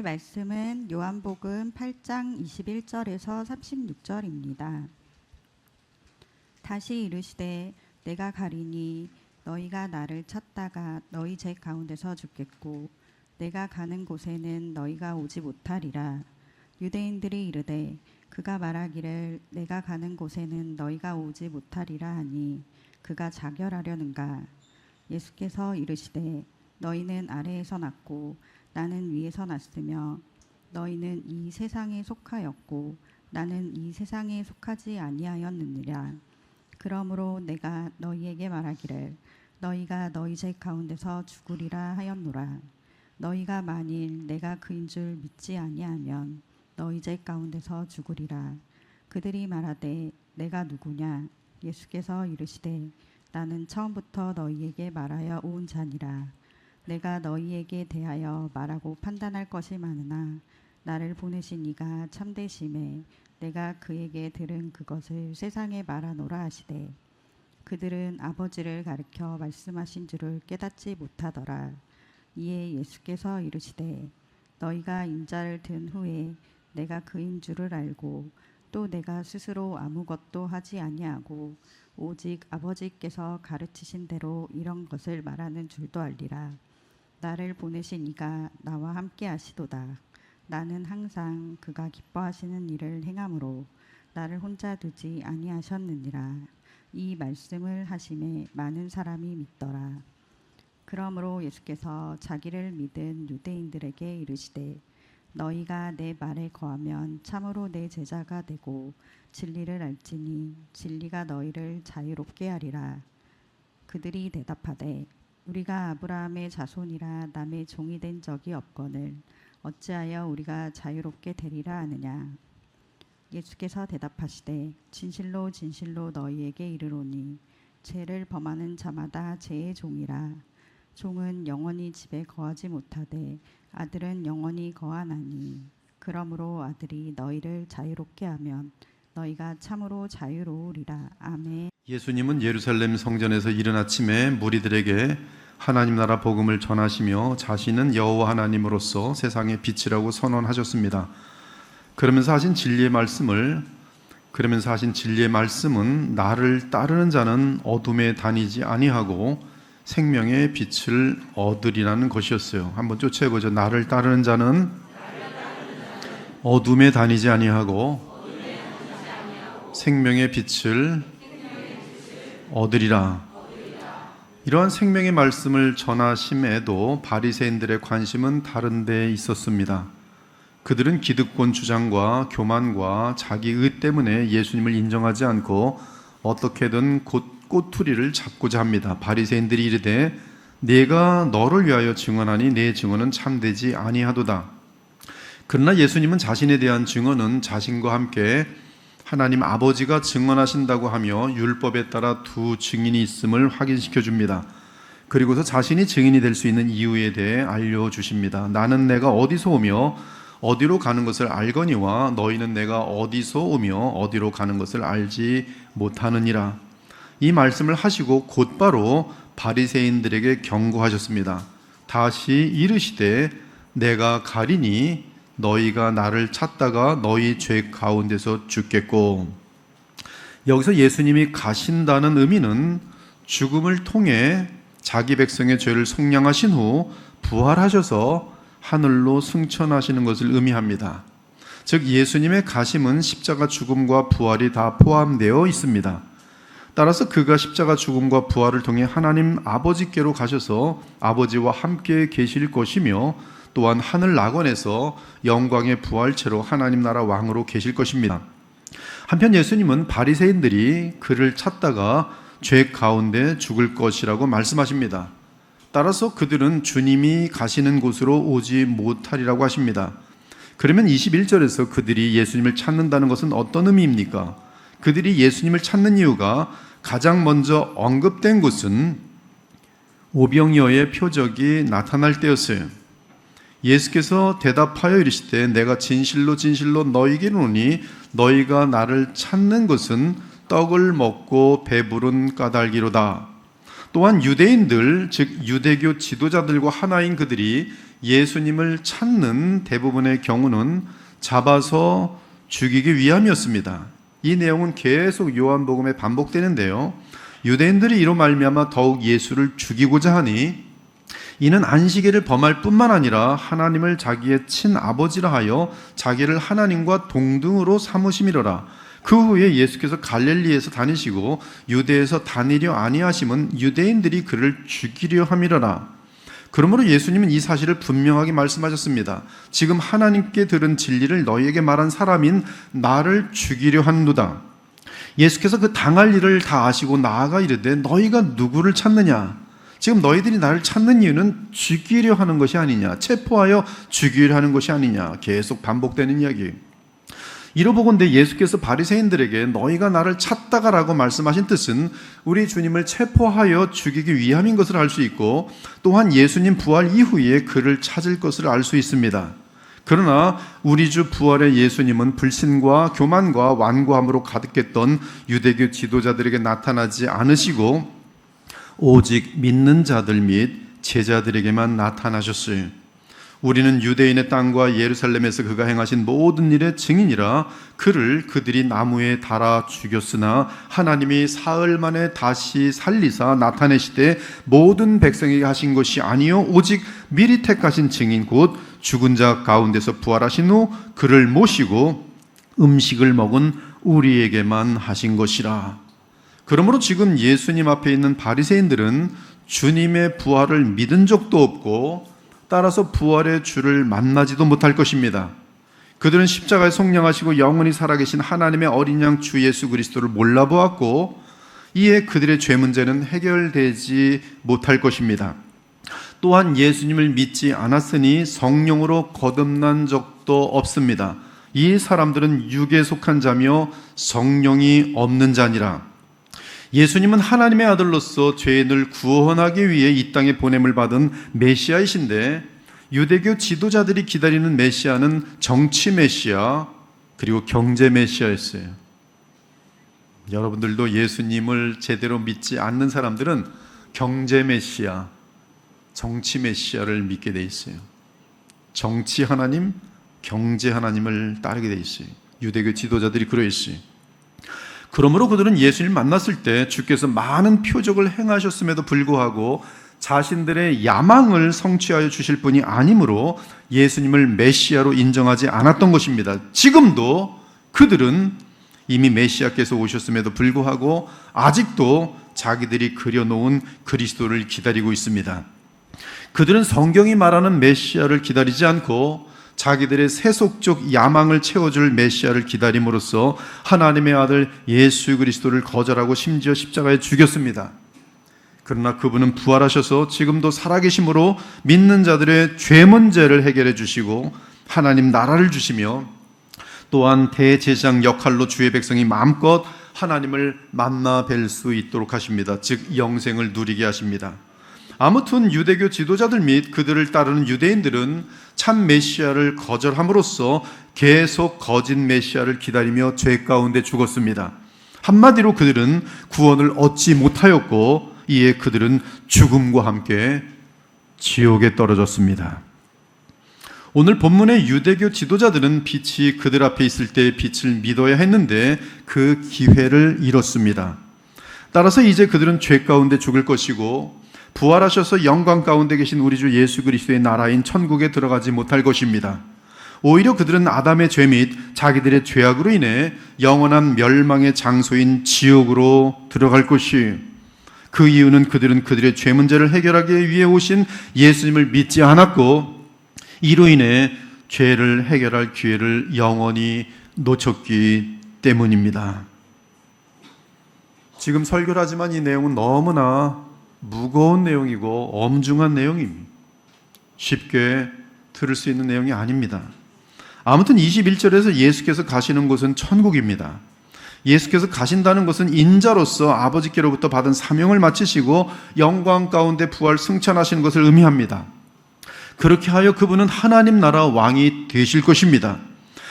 나눌 말씀은 요한복음 8장 21절에서 36절입니다. 다시 이르시되 내가 가리니 너희가 나를 찾다가 너희 제 가운데서 죽겠고 내가 가는 곳에는 너희가 오지 못하리라. 유대인들이 이르되 그가 말하기를 내가 가는 곳에는 너희가 오지 못하리라 하니 그가 자결하려는가. 예수께서 이르시되 너희는 아래에서 났고 나는 위에서 났으며 너희는 이 세상에 속하였고 나는 이 세상에 속하지 아니하였느니라. 그러므로 내가 너희에게 말하기를 너희가 너희 제 가운데서 죽으리라 하였노라. 너희가 만일 내가 그인 줄 믿지 아니하면 너희 제 가운데서 죽으리라. 그들이 말하되 내가 누구냐. 예수께서 이르시되 나는 처음부터 너희에게 말하여 온 자니라. 내가 너희에게 대하여 말하고 판단할 것이 많으나 나를 보내신 이가 참되심에 내가 그에게 들은 그것을 세상에 말하노라 하시되 그들은 아버지를 가리켜 말씀하신 줄을 깨닫지 못하더라. 이에 예수께서 이르시되 너희가 인자를 든 후에 내가 그인 줄을 알고 또 내가 스스로 아무것도 하지 아니하고 오직 아버지께서 가르치신 대로 이런 것을 말하는 줄도 알리라. 나를 보내신 이가 나와 함께 하시도다. 나는 항상 그가 기뻐하시는 일을 행함으로 나를 혼자 두지 아니하셨느니라. 이 말씀을 하심에 많은 사람이 믿더라. 그러므로 예수께서 자기를 믿은 유대인들에게 이르시되 너희가 내 말에 거하면 참으로 내 제자가 되고 진리를 알지니 진리가 너희를 자유롭게 하리라. 그들이 대답하되 우리가 아브라함의 자손이라 남의 종이 된 적이 없거늘 어찌하여 우리가 자유롭게 되리라 하느냐. 예수께서 대답하시되 진실로 진실로 너희에게 이르노니 죄를 범하는 자마다 죄의 종이라. 종은 영원히 집에 거하지 못하되 아들은 영원히 거하나니 그러므로 아들이 너희를 자유롭게 하면 너희가 참으로 자유로우리라. 아멘. 예수님은 예루살렘 성전에서 이른 아침에 무리들에게 하나님 나라 복음을 전하시며 자신은 여호와 하나님으로서 세상의 빛이라고 선언하셨습니다. 그러면서 하신 진리의 말씀은 나를 따르는 자는 어둠에 다니지 아니하고 생명의 빛을 얻으리라는 것이었어요. 한번 쫓아보죠. 나를 따르는 자는 어둠에 다니지 아니하고 생명의 빛을 얻으리라. 이러한 생명의 말씀을 전하심에도 바리새인들의 관심은 다른 데 있었습니다. 그들은 기득권 주장과 교만과 자기 의 때문에 예수님을 인정하지 않고 어떻게든 꼬투리를 잡고자 합니다. 바리새인들이 이르되 내가 너를 위하여 증언하니 내 증언은 참되지 아니하도다. 그러나 예수님은 자신에 대한 증언은 자신과 함께 하나님 아버지가 증언하신다고 하며 율법에 따라 두 증인이 있음을 확인시켜 줍니다. 그리고서 자신이 증인이 될 수 있는 이유에 대해 알려주십니다. 나는 내가 어디서 오며 어디로 가는 것을 알거니와 너희는 내가 어디서 오며 어디로 가는 것을 알지 못하느니라. 이 말씀을 하시고 곧바로 바리새인들에게 경고하셨습니다. 다시 이르시되 내가 가리니 너희가 나를 찾다가 너희 죄 가운데서 죽겠고. 여기서 예수님이 가신다는 의미는 죽음을 통해 자기 백성의 죄를 속량하신 후 부활하셔서 하늘로 승천하시는 것을 의미합니다. 즉 예수님의 가심은 십자가 죽음과 부활이 다 포함되어 있습니다. 따라서 그가 십자가 죽음과 부활을 통해 하나님 아버지께로 가셔서 아버지와 함께 계실 것이며 또한 하늘 낙원에서 영광의 부활체로 하나님 나라 왕으로 계실 것입니다. 한편 예수님은 바리새인들이 그를 찾다가 죄 가운데 죽을 것이라고 말씀하십니다. 따라서 그들은 주님이 가시는 곳으로 오지 못하리라고 하십니다. 그러면 21절에서 그들이 예수님을 찾는다는 것은 어떤 의미입니까? 그들이 예수님을 찾는 이유가 가장 먼저 언급된 곳은 오병이어의 표적이 나타날 때였어요. 예수께서 대답하여 이르시되 내가 진실로 진실로 너희에게 이르노니 너희가 나를 찾는 것은 떡을 먹고 배부른 까닭이로다. 또한 유대인들, 즉 유대교 지도자들과 하나인 그들이 예수님을 찾는 대부분의 경우는 잡아서 죽이기 위함이었습니다. 이 내용은 계속 요한복음에 반복되는데요. 유대인들이 이로 말미암아 더욱 예수를 죽이고자 하니 이는 안식일을 범할 뿐만 아니라 하나님을 자기의 친아버지라 하여 자기를 하나님과 동등으로 삼으심이로라. 그 후에 예수께서 갈릴리에서 다니시고 유대에서 다니려 아니하심은 유대인들이 그를 죽이려 함이로라. 그러므로 예수님은 이 사실을 분명하게 말씀하셨습니다. 지금 하나님께 들은 진리를 너희에게 말한 사람인 나를 죽이려 하는도다. 예수께서 그 당할 일을 다 아시고 나아가 이르되 너희가 누구를 찾느냐? 지금 너희들이 나를 찾는 이유는 죽이려 하는 것이 아니냐, 체포하여 죽이려 하는 것이 아니냐, 계속 반복되는 이야기. 이로보건대 예수께서 바리새인들에게 너희가 나를 찾다가라고 말씀하신 뜻은 우리 주님을 체포하여 죽이기 위함인 것을 알 수 있고, 또한 예수님 부활 이후에 그를 찾을 것을 알 수 있습니다. 그러나 우리 주 부활의 예수님은 불신과 교만과 완고함으로 가득했던 유대교 지도자들에게 나타나지 않으시고 오직 믿는 자들 및 제자들에게만 나타나셨어요. 우리는 유대인의 땅과 예루살렘에서 그가 행하신 모든 일의 증인이라. 그를 그들이 나무에 달아 죽였으나 하나님이 사흘 만에 다시 살리사 나타내시되 모든 백성에게 하신 것이 아니요 오직 미리 택하신 증인 곧 죽은 자 가운데서 부활하신 후 그를 모시고 음식을 먹은 우리에게만 하신 것이라. 그러므로 지금 예수님 앞에 있는 바리새인들은 주님의 부활을 믿은 적도 없고 따라서 부활의 주를 만나지도 못할 것입니다. 그들은 십자가에 속량하시고 영원히 살아계신 하나님의 어린 양 주 예수 그리스도를 몰라보았고 이에 그들의 죄 문제는 해결되지 못할 것입니다. 또한 예수님을 믿지 않았으니 성령으로 거듭난 적도 없습니다. 이 사람들은 육에 속한 자며 성령이 없는 자니라. 예수님은 하나님의 아들로서 죄인을 구원하기 위해 이 땅에 보냄을 받은 메시아이신데 유대교 지도자들이 기다리는 메시아는 정치 메시아 그리고 경제 메시아였어요. 여러분들도 예수님을 제대로 믿지 않는 사람들은 경제 메시아, 정치 메시아를 믿게 돼 있어요. 정치 하나님, 경제 하나님을 따르게 돼 있어요. 유대교 지도자들이 그러 있어요. 그러므로 그들은 예수님을 만났을 때 주께서 많은 표적을 행하셨음에도 불구하고 자신들의 야망을 성취하여 주실 분이 아니므로 예수님을 메시아로 인정하지 않았던 것입니다. 지금도 그들은 이미 메시아께서 오셨음에도 불구하고 아직도 자기들이 그려놓은 그리스도를 기다리고 있습니다. 그들은 성경이 말하는 메시아를 기다리지 않고 자기들의 세속적 야망을 채워줄 메시아를 기다림으로써 하나님의 아들 예수 그리스도를 거절하고 심지어 십자가에 죽였습니다. 그러나 그분은 부활하셔서 지금도 살아계심으로 믿는 자들의 죄 문제를 해결해 주시고 하나님 나라를 주시며 또한 대제사장 역할로 주의 백성이 마음껏 하나님을 만나 뵐 수 있도록 하십니다. 즉 영생을 누리게 하십니다. 아무튼 유대교 지도자들 및 그들을 따르는 유대인들은 참 메시아를 거절함으로써 계속 거짓 메시아를 기다리며 죄 가운데 죽었습니다. 한마디로 그들은 구원을 얻지 못하였고 이에 그들은 죽음과 함께 지옥에 떨어졌습니다. 오늘 본문의 유대교 지도자들은 빛이 그들 앞에 있을 때 빛을 믿어야 했는데 그 기회를 잃었습니다. 따라서 이제 그들은 죄 가운데 죽을 것이고 부활하셔서 영광 가운데 계신 우리 주 예수 그리스도의 나라인 천국에 들어가지 못할 것입니다. 오히려 그들은 아담의 죄 및 자기들의 죄악으로 인해 영원한 멸망의 장소인 지옥으로 들어갈 것이, 그 이유는 그들은 그들의 죄 문제를 해결하기 위해 오신 예수님을 믿지 않았고 이로 인해 죄를 해결할 기회를 영원히 놓쳤기 때문입니다. 지금 설교를 하지만 이 내용은 너무나 무거운 내용이고 엄중한 내용입니다. 쉽게 들을 수 있는 내용이 아닙니다. 아무튼 21절에서 예수께서 가시는 곳은 천국입니다. 예수께서 가신다는 것은 인자로서 아버지께로부터 받은 사명을 마치시고 영광 가운데 부활 승천하시는 것을 의미합니다. 그렇게 하여 그분은 하나님 나라 왕이 되실 것입니다.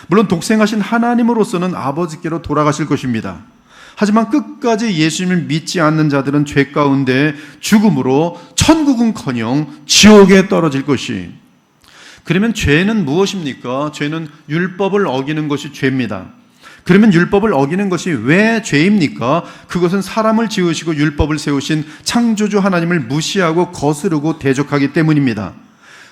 물론 독생하신 하나님으로서는 아버지께로 돌아가실 것입니다. 하지만 끝까지 예수님을 믿지 않는 자들은 죄 가운데 죽음으로 천국은커녕 지옥에 떨어질 것이. 그러면 죄는 무엇입니까? 죄는 율법을 어기는 것이 죄입니다. 그러면 율법을 어기는 것이 왜 죄입니까? 그것은 사람을 지으시고 율법을 세우신 창조주 하나님을 무시하고 거스르고 대적하기 때문입니다.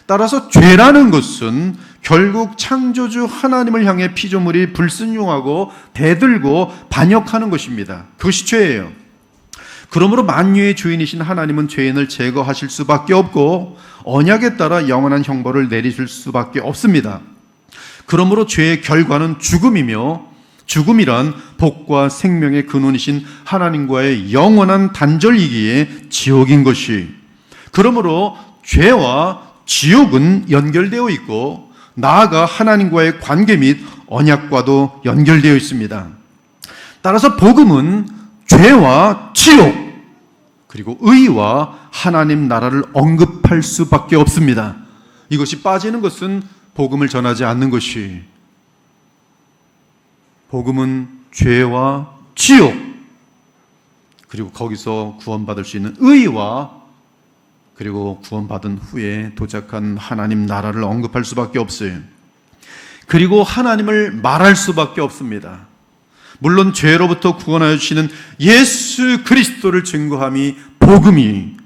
따라서 죄라는 것은 결국 창조주 하나님을 향해 피조물이 불순종하고 대들고 반역하는 것입니다. 그것이 죄예요. 그러므로 만유의 주인이신 하나님은 죄인을 제거하실 수밖에 없고 언약에 따라 영원한 형벌을 내리실 수밖에 없습니다. 그러므로 죄의 결과는 죽음이며 죽음이란 복과 생명의 근원이신 하나님과의 영원한 단절이기에 지옥인 것이. 그러므로 죄와 지옥은 연결되어 있고 나아가 하나님과의 관계 및 언약과도 연결되어 있습니다. 따라서 복음은 죄와 지옥 그리고 의와 하나님 나라를 언급할 수밖에 없습니다. 이것이 빠지는 것은 복음을 전하지 않는 것이. 복음은 죄와 지옥 그리고 거기서 구원받을 수 있는 의와 그리고 구원받은 후에 도착한 하나님 나라를 언급할 수밖에 없어요. 그리고 하나님을 말할 수밖에 없습니다. 물론 죄로부터 구원하여 주시는 예수 그리스도를 증거함이 복음이.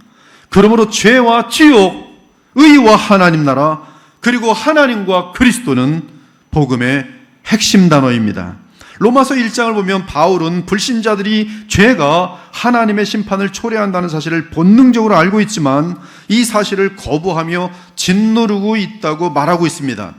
그러므로 죄와 지옥, 의와 하나님 나라 그리고 하나님과 그리스도는 복음의 핵심 단어입니다. 로마서 1장을 보면 바울은 불신자들이 죄가 하나님의 심판을 초래한다는 사실을 본능적으로 알고 있지만 이 사실을 거부하며 짓누르고 있다고 말하고 있습니다.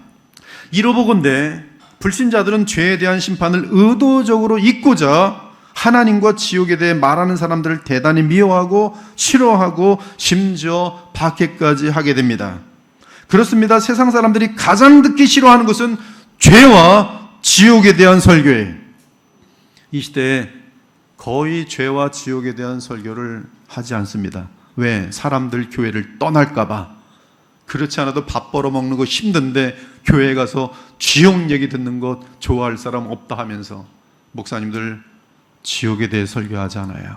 이로보건대 불신자들은 죄에 대한 심판을 의도적으로 잊고자 하나님과 지옥에 대해 말하는 사람들을 대단히 미워하고 싫어하고 심지어 박해까지 하게 됩니다. 그렇습니다. 세상 사람들이 가장 듣기 싫어하는 것은 죄와 지옥에 대한 설교예요. 이 시대에 거의 죄와 지옥에 대한 설교를 하지 않습니다. 왜? 사람들 교회를 떠날까 봐. 그렇지 않아도 밥 벌어먹는 거 힘든데 교회에 가서 지옥 얘기 듣는 것 좋아할 사람 없다 하면서 목사님들 지옥에 대해 설교하지 않아요.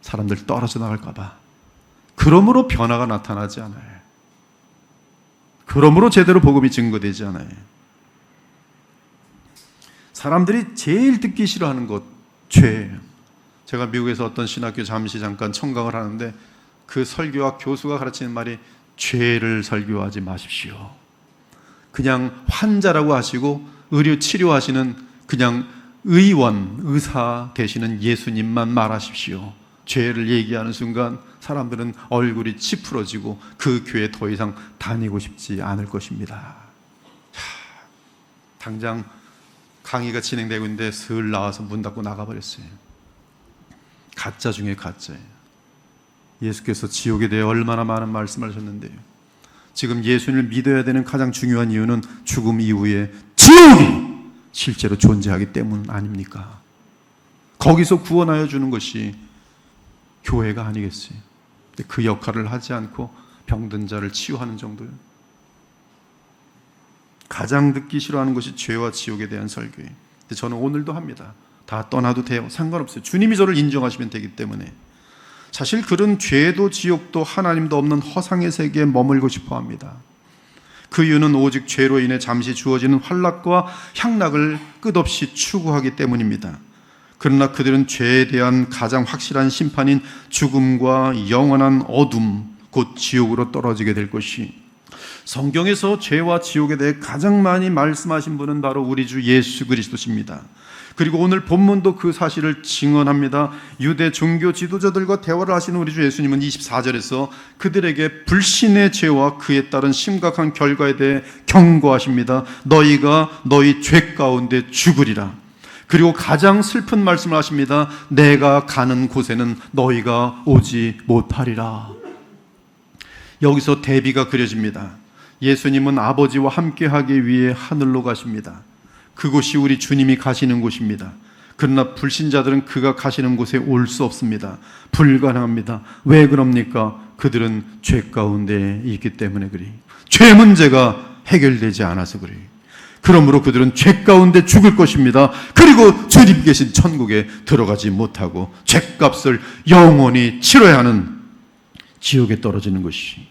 사람들 떨어져 나갈까 봐. 그러므로 변화가 나타나지 않아요. 그러므로 제대로 복음이 증거되지 않아요. 사람들이 제일 듣기 싫어하는 것, 죄예요. 제가 미국에서 어떤 신학교 잠깐 청강을 하는데 그 설교와 교수가 가르치는 말이 죄를 설교하지 마십시오. 그냥 환자라고 하시고 의료 치료하시는 그냥 의사 되시는 예수님만 말하십시오. 죄를 얘기하는 순간 사람들은 얼굴이 찌푸러지고 그 교회 더 이상 다니고 싶지 않을 것입니다. 당장 강의가 진행되고 있는데 슬 나와서 문 닫고 나가버렸어요. 가짜 중에 가짜예요. 예수께서 지옥에 대해 얼마나 많은 말씀을 하셨는데요. 지금 예수님을 믿어야 되는 가장 중요한 이유는 죽음 이후에 지옥이 실제로 존재하기 때문 아닙니까? 거기서 구원하여 주는 것이 교회가 아니겠어요? 근데 그 역할을 하지 않고 병든 자를 치유하는 정도예요. 가장 듣기 싫어하는 것이 죄와 지옥에 대한 설교예요. 근데 저는 오늘도 합니다. 다 떠나도 돼요. 상관없어요. 주님이 저를 인정하시면 되기 때문에. 사실 그런 죄도 지옥도 하나님도 없는 허상의 세계에 머물고 싶어 합니다. 그 이유는 오직 죄로 인해 잠시 주어지는 환락과 향락을 끝없이 추구하기 때문입니다. 그러나 그들은 죄에 대한 가장 확실한 심판인 죽음과 영원한 어둠, 곧 지옥으로 떨어지게 될 것이. 성경에서 죄와 지옥에 대해 가장 많이 말씀하신 분은 바로 우리 주 예수 그리스도십니다. 그리고 오늘 본문도 그 사실을 증언합니다. 유대 종교 지도자들과 대화를 하시는 우리 주 예수님은 24절에서 그들에게 불신의 죄와 그에 따른 심각한 결과에 대해 경고하십니다. 너희가 너희 죄 가운데 죽으리라. 그리고 가장 슬픈 말씀을 하십니다. 내가 가는 곳에는 너희가 오지 못하리라. 여기서 대비가 그려집니다. 예수님은 아버지와 함께하기 위해 하늘로 가십니다. 그곳이 우리 주님이 가시는 곳입니다. 그러나 불신자들은 그가 가시는 곳에 올 수 없습니다. 불가능합니다. 왜 그럽니까? 그들은 죄 가운데 있기 때문에 그래. 죄 문제가 해결되지 않아서 그래. 그러므로 그들은 죄 가운데 죽을 것입니다. 그리고 주님 계신 천국에 들어가지 못하고 죄값을 영원히 치러야 하는 지옥에 떨어지는 것이,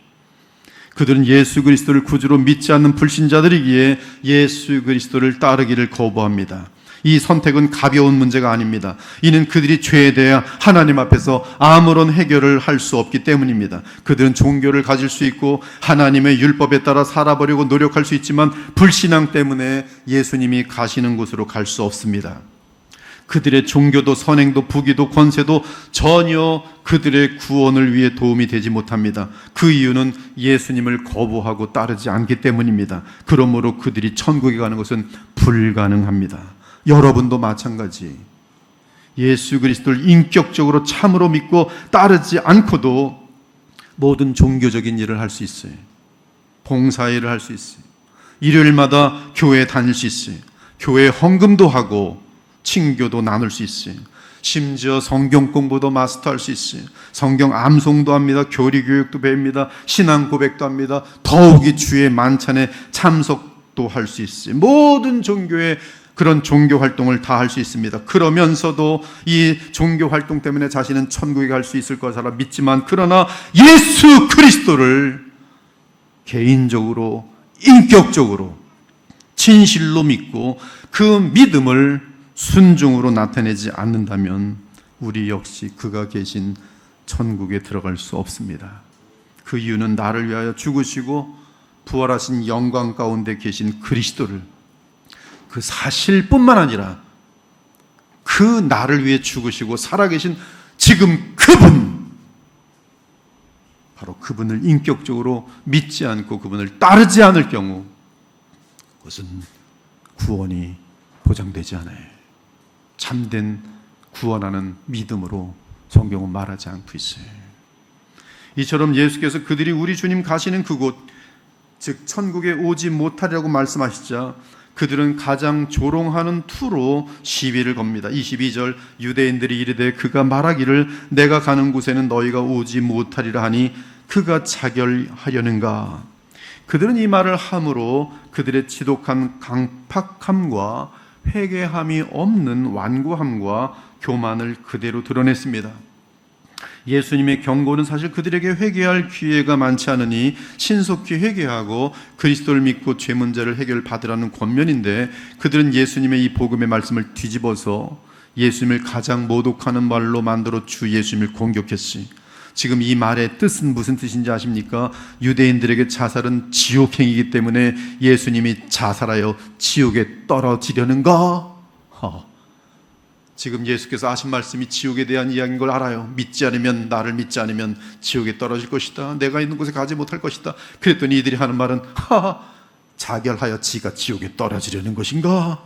그들은 예수 그리스도를 구주로 믿지 않는 불신자들이기에 예수 그리스도를 따르기를 거부합니다. 이 선택은 가벼운 문제가 아닙니다. 이는 그들이 죄에 대해 하나님 앞에서 아무런 해결을 할 수 없기 때문입니다. 그들은 종교를 가질 수 있고 하나님의 율법에 따라 살아보려고 노력할 수 있지만 불신앙 때문에 예수님이 가시는 곳으로 갈 수 없습니다. 그들의 종교도 선행도 부귀도 권세도 전혀 그들의 구원을 위해 도움이 되지 못합니다. 그 이유는 예수님을 거부하고 따르지 않기 때문입니다. 그러므로 그들이 천국에 가는 것은 불가능합니다. 여러분도 마찬가지. 예수 그리스도를 인격적으로 참으로 믿고 따르지 않고도 모든 종교적인 일을 할 수 있어요. 봉사일을 할 수 있어요. 일요일마다 교회에 다닐 수 있어요. 교회에 헌금도 하고 친교도 나눌 수 있어요. 심지어 성경 공부도 마스터할 수 있어요. 성경 암송도 합니다. 교리 교육도 배웁니다. 신앙 고백도 합니다. 더욱이 주의 만찬에 참석도 할 수 있어요. 모든 종교의 그런 종교 활동을 다 할 수 있습니다. 그러면서도 이 종교 활동 때문에 자신은 천국에 갈 수 있을 것이라 믿지만, 그러나 예수 그리스도를 개인적으로 인격적으로 진실로 믿고 그 믿음을 순종으로 나타내지 않는다면 우리 역시 그가 계신 천국에 들어갈 수 없습니다. 그 이유는 나를 위하여 죽으시고 부활하신 영광 가운데 계신 그리스도를, 그 사실뿐만 아니라 그 나를 위해 죽으시고 살아계신 지금 그분, 바로 그분을 인격적으로 믿지 않고 그분을 따르지 않을 경우 그것은 구원이 보장되지 않아요. 참된 구원하는 믿음으로 성경은 말하지 않고 있어요. 이처럼 예수께서 그들이 우리 주님 가시는 그곳, 즉 천국에 오지 못하리라고 말씀하시자 그들은 가장 조롱하는 투로 시비를 겁니다. 22절, 유대인들이 이르되 그가 말하기를 내가 가는 곳에는 너희가 오지 못하리라 하니 그가 자결하려는가. 그들은 이 말을 함으로 그들의 지독한 강팍함과 회개함이 없는 완고함과 교만을 그대로 드러냈습니다. 예수님의 경고는 사실 그들에게 회개할 기회가 많지 않으니 신속히 회개하고 그리스도를 믿고 죄 문제를 해결받으라는 권면인데, 그들은 예수님의 이 복음의 말씀을 뒤집어서 예수님을 가장 모독하는 말로 만들어 주 예수님을 공격했어요. 지금 이 말의 뜻은 무슨 뜻인지 아십니까? 유대인들에게 자살은 지옥행이기 때문에 예수님이 자살하여 지옥에 떨어지려는가? 지금 예수께서 하신 말씀이 지옥에 대한 이야기인 걸 알아요. 믿지 않으면, 나를 믿지 않으면 지옥에 떨어질 것이다. 내가 있는 곳에 가지 못할 것이다. 그랬더니 이들이 하는 말은 자결하여 지가 지옥에 떨어지려는 것인가?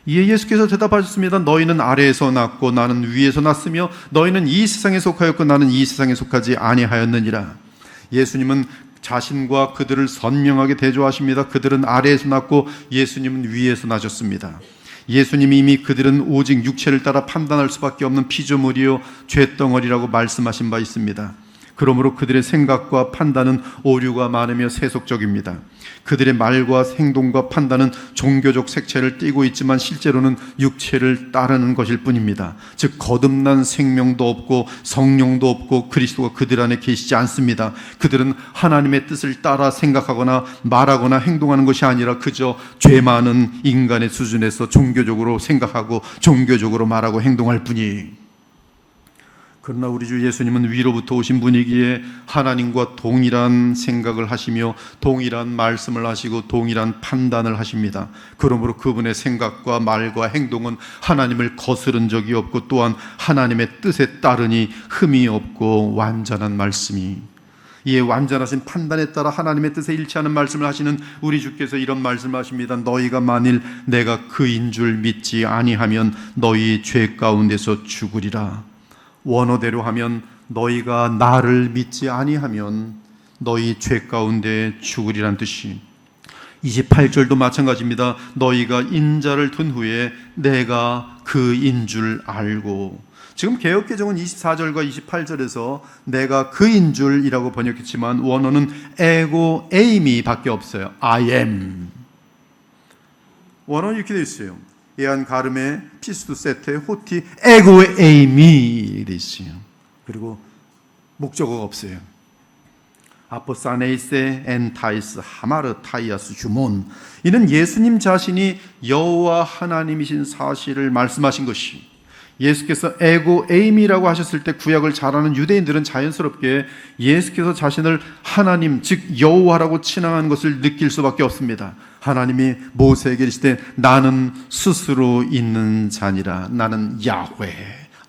이에 예수께서 대답하셨습니다. 너희는 아래에서 났고 나는 위에서 났으며 너희는 이 세상에 속하였고 나는 이 세상에 속하지 아니하였느니라. 예수님은 자신과 그들을 선명하게 대조하십니다. 그들은 아래에서 났고 예수님은 위에서 나셨습니다. 예수님이 이미 그들은 오직 육체를 따라 판단할 수밖에 없는 피조물이요 죄덩어리라고 말씀하신 바 있습니다. 그러므로 그들의 생각과 판단은 오류가 많으며 세속적입니다. 그들의 말과 행동과 판단은 종교적 색채를 띠고 있지만 실제로는 육체를 따르는 것일 뿐입니다. 즉 거듭난 생명도 없고 성령도 없고 그리스도가 그들 안에 계시지 않습니다. 그들은 하나님의 뜻을 따라 생각하거나 말하거나 행동하는 것이 아니라 그저 죄 많은 인간의 수준에서 종교적으로 생각하고 종교적으로 말하고 행동할 뿐이. 그러나 우리 주 예수님은 위로부터 오신 분이기에 하나님과 동일한 생각을 하시며 동일한 말씀을 하시고 동일한 판단을 하십니다. 그러므로 그분의 생각과 말과 행동은 하나님을 거스른 적이 없고 또한 하나님의 뜻에 따르니 흠이 없고 완전한 말씀이, 이에 완전하신 판단에 따라 하나님의 뜻에 일치하는 말씀을 하시는 우리 주께서 이런 말씀을 하십니다. 너희가 만일 내가 그인 줄 믿지 아니하면 너희 죄 가운데서 죽으리라. 원어대로 하면 너희가 나를 믿지 아니하면 너희 죄 가운데 죽으리란 뜻이. 28절도 마찬가지입니다. 너희가 인자를 둔 후에 내가 그인 줄 알고. 지금 개역개정은 24절과 28절에서 내가 그인 줄이라고 번역했지만 원어는 에고 에이미 밖에 없어요. I am. 원어는 이렇게 되어 있어요. 에안 가르메 피스투 세테 호티 에고 에이미 되어 있어요. 그리고 목적어가 없어요. 아포사네이세 엔타이스 하마르 타이아스 휴몬. 이는 예수님 자신이 여호와 하나님이신 사실을 말씀하신 것이, 예수께서 에고 에임이라고 하셨을 때 구약을 잘 아는 유대인들은 자연스럽게 예수께서 자신을 하나님 즉 여호와라고 칭하는 것을 느낄 수밖에 없습니다. 하나님이 모세에게 이르시되 나는 스스로 있는 자니라. 나는 야훼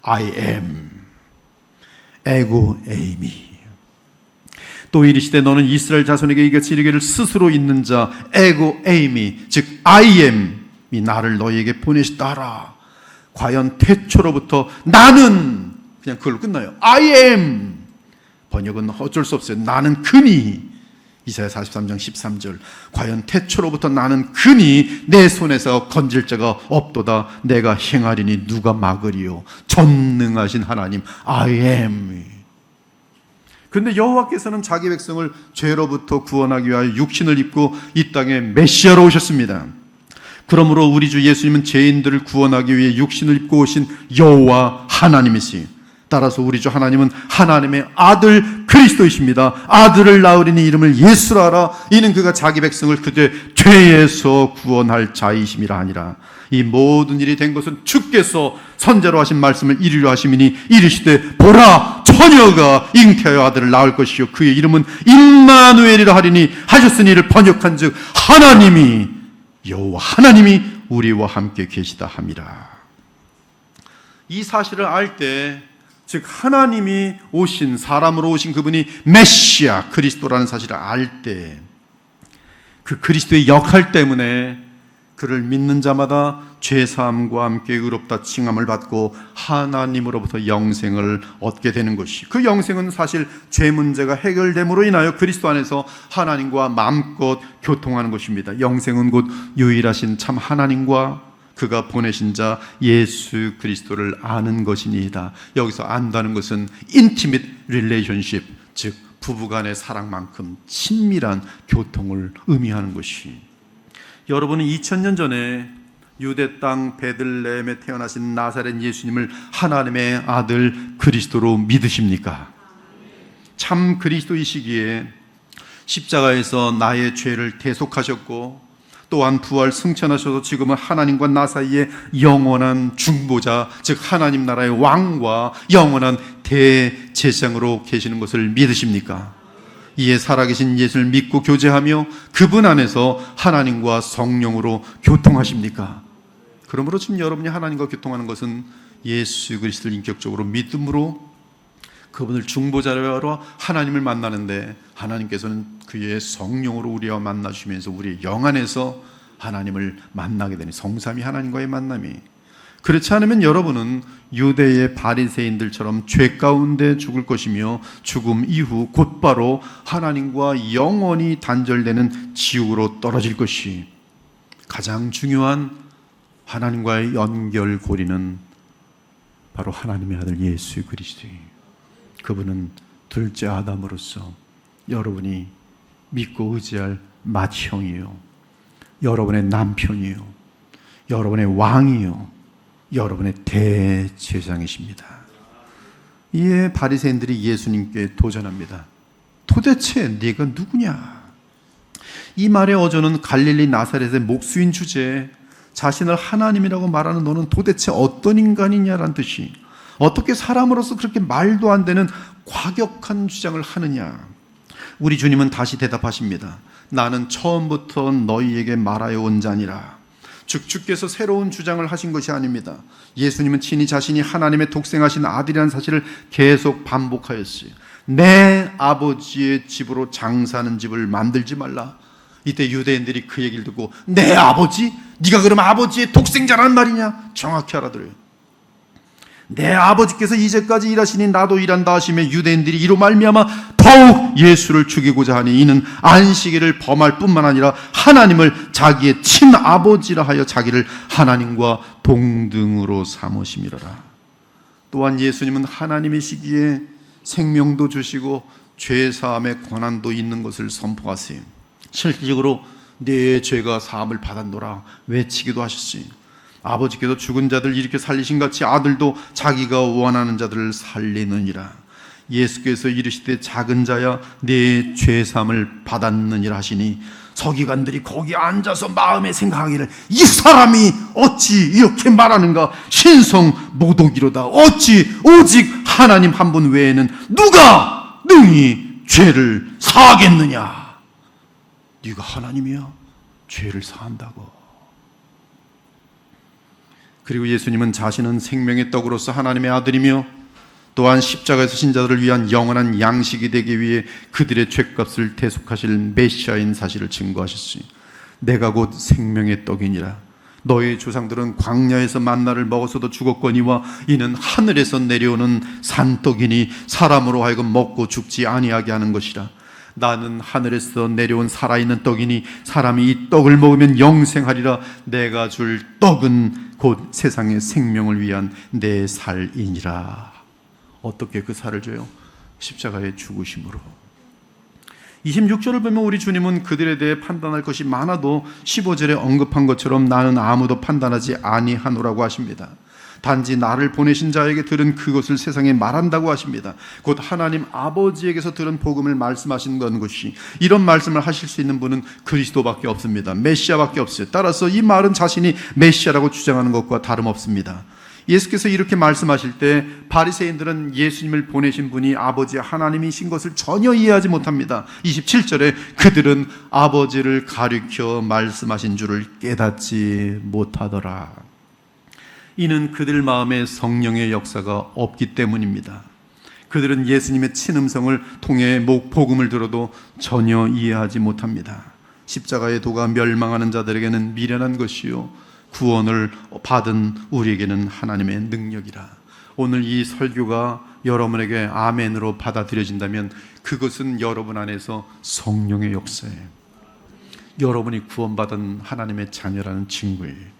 I am 에고 에임이. 또 이르시되 너는 이스라엘 자손에게 이같이 이르기를 스스로 있는 자 에고 에임이 즉 I am이 나를 너희에게 보내시다라. 과연 태초로부터 나는, 그냥 그걸로 끝나요. I am. 번역은 어쩔 수 없어요. 나는 그니. 이사야 43장 13절. 과연 태초로부터 나는 그니 내 손에서 건질 자가 없도다. 내가 행하리니 누가 막으리요. 전능하신 하나님 I am. 그런데 여호와께서는 자기 백성을 죄로부터 구원하기 위하여 육신을 입고 이 땅에 메시아로 오셨습니다. 그러므로 우리 주 예수님은 죄인들을 구원하기 위해 육신을 입고 오신 여호와 하나님이시. 따라서 우리 주 하나님은 하나님의 아들 그리스도이십니다. 아들을 낳으리니 이름을 예수라 하라. 이는 그가 자기 백성을 그들의 죄에서 구원할 자이심이라 하니라. 이 모든 일이 된 것은 주께서 선자로 하신 말씀을 이루려 하심이니 이르시되 보라 처녀가 잉태하여 아들을 낳을 것이요 그의 이름은 임마누엘이라 하리니 하셨으니 이를 번역한 즉 하나님이 여호와 하나님이 우리와 함께 계시다 함이라. 이 사실을 알 때, 즉 하나님이 오신, 사람으로 오신 그분이 메시아 그리스도라는 사실을 알 때, 그 그리스도의 역할 때문에 그를 믿는 자마다 죄사함과 함께 의롭다 칭함을 받고 하나님으로부터 영생을 얻게 되는 것이, 그 영생은 사실 죄 문제가 해결됨으로 인하여 그리스도 안에서 하나님과 마음껏 교통하는 것입니다. 영생은 곧 유일하신 참 하나님과 그가 보내신 자 예수 그리스도를 아는 것이니이다. 여기서 안다는 것은 intimate relationship, 즉 부부간의 사랑만큼 친밀한 교통을 의미하는 것이, 여러분은 2000년 전에 유대 땅 베들레헴에 태어나신 나사렛 예수님을 하나님의 아들 그리스도로 믿으십니까? 참 그리스도이시기에 십자가에서 나의 죄를 대속하셨고 또한 부활 승천하셔서 지금은 하나님과 나 사이에 영원한 중보자, 즉 하나님 나라의 왕과 영원한 대제사장으로 계시는 것을 믿으십니까? 이에 살아계신 예수를 믿고 교제하며 그분 안에서 하나님과 성령으로 교통하십니까? 그러므로 지금 여러분이 하나님과 교통하는 것은 예수 그리스도를 인격적으로 믿음으로 그분을 중보자로 하러 하나님을 만나는데, 하나님께서는 그의 성령으로 우리와 만나주시면서 우리의 영 안에서 하나님을 만나게 되니, 성삼위 하나님과의 만남이. 그렇지 않으면 여러분은 유대의 바리새인들처럼 죄 가운데 죽을 것이며 죽음 이후 곧바로 하나님과 영원히 단절되는 지옥으로 떨어질 것이, 가장 중요한 하나님과의 연결고리는 바로 하나님의 아들 예수 그리스도예요. 그분은 둘째 아담으로서 여러분이 믿고 의지할 맏형이요, 여러분의 남편이요, 여러분의 왕이요, 여러분의 대제사장이십니다. 이에 바리새인들이 예수님께 도전합니다. 도대체 네가 누구냐? 이 말의 어조는 갈릴리 나사렛의 목수인 주제에 자신을 하나님이라고 말하는 너는 도대체 어떤 인간이냐라는 뜻이, 어떻게 사람으로서 그렇게 말도 안 되는 과격한 주장을 하느냐? 우리 주님은 다시 대답하십니다. 나는 처음부터 너희에게 말하여 온 자니라. 즉 주께서 새로운 주장을 하신 것이 아닙니다. 예수님은 친히 자신이 하나님의 독생하신 아들이라는 사실을 계속 반복하였어요. 내 아버지의 집으로 장사하는 집을 만들지 말라. 이때 유대인들이 그 얘기를 듣고 내 아버지? 네가 그럼 아버지의 독생자라는 말이냐? 정확히 알아들어요. 내 아버지께서 이제까지 일하시니 나도 일한다 하시며 유대인들이 이로 말미암아 더욱 예수를 죽이고자 하니 이는 안식일을 범할 뿐만 아니라 하나님을 자기의 친아버지라 하여 자기를 하나님과 동등으로 삼으심이로라. 또한 예수님은 하나님이시기에 생명도 주시고 죄사함의 권한도 있는 것을 선포하세요. 실질적으로 내 죄가 사함을 받았노라 외치기도 하셨으니 아버지께서 죽은 자들 이렇게 살리신 같이 아들도 자기가 원하는 자들을 살리느니라. 예수께서 이르시되 작은 자야 내 죄사함을 받았느니라 하시니 서기관들이 거기 앉아서 마음에 생각하기를 이 사람이 어찌 이렇게 말하는가 신성 모독이로다. 어찌 오직 하나님 한 분 외에는 누가 능히 죄를 사하겠느냐. 네가 하나님이야 죄를 사한다고. 그리고 예수님은 자신은 생명의 떡으로서 하나님의 아들이며 또한 십자가에서 신자들을 위한 영원한 양식이 되기 위해 그들의 죄값을 대속하실 메시아인 사실을 증거하셨으니 내가 곧 생명의 떡이니라. 너희 조상들은 광야에서 만나를 먹어서도 죽었거니와 이는 하늘에서 내려오는 산떡이니 사람으로 하여금 먹고 죽지 아니하게 하는 것이라. 나는 하늘에서 내려온 살아있는 떡이니 사람이 이 떡을 먹으면 영생하리라. 내가 줄 떡은 곧 세상의 생명을 위한 내 살이니라. 어떻게 그 살을 줘요? 십자가의 죽으심으로. 26절을 보면 우리 주님은 그들에 대해 판단할 것이 많아도 15절에 언급한 것처럼 나는 아무도 판단하지 아니하노라고 하십니다. 단지 나를 보내신 자에게 들은 그것을 세상에 말한다고 하십니다. 곧 하나님 아버지에게서 들은 복음을 말씀하신 것이, 이런 말씀을 하실 수 있는 분은 그리스도밖에 없습니다. 메시아밖에 없어요. 따라서 이 말은 자신이 메시아라고 주장하는 것과 다름없습니다. 예수께서 이렇게 말씀하실 때 바리새인들은 예수님을 보내신 분이 아버지 하나님이신 것을 전혀 이해하지 못합니다. 27절에 그들은 아버지를 가리켜 말씀하신 줄을 깨닫지 못하더라. 이는 그들 마음에 성령의 역사가 없기 때문입니다. 그들은 예수님의 친음성을 통해 복음을 들어도 전혀 이해하지 못합니다. 십자가의 도가 멸망하는 자들에게는 미련한 것이요 구원을 받은 우리에게는 하나님의 능력이라. 오늘 이 설교가 여러분에게 아멘으로 받아들여진다면 그것은 여러분 안에서 성령의 역사예요. 여러분이 구원받은 하나님의 자녀라는 증거예요.